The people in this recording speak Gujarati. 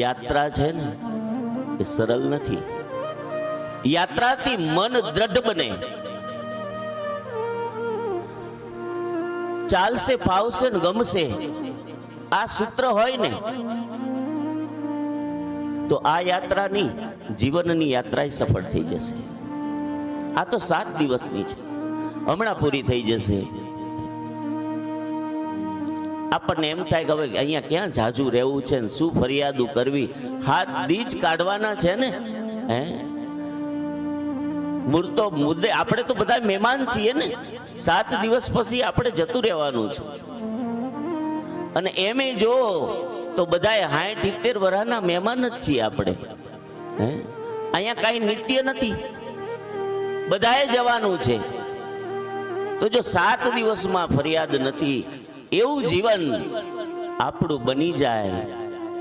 યાત્રા છે ને એ સરળ નથી. યાત્રાથી મન દ્રઢ બને. ચાલશે, ફાવશે ને ગમશે, આ સૂત્ર હોય ને તો આ યાત્રાની જીવનની યાત્રા સફળ થઈ જશે. આ તો 7 દિવસની છે, હમણાં પૂરી થઈ જશે. આપણને એમ થાય કે હવે અહીંયા ક્યાં જાજુ રહેવું છે ને શું ફરિયાદો કરવી, હાથ દીજ કાઢવાના છે ને. હે મૂર્તો મુદ્દે આપણે તો બધા મહેમાન છીએ ને. 7 દિવસ પછી આપણે જતું રહેવાનું છે. અને એમે જો તો બધા 60-70 વર્ષના મહેમાન જ છીએ આપણે. હે અહીંયા કાંઈ નિત્ય નથી, બધાએ જવાનું છે. તો જો 7 દિવસમાં ફરિયાદ નથી, એવું જીવન આપણું બની જાય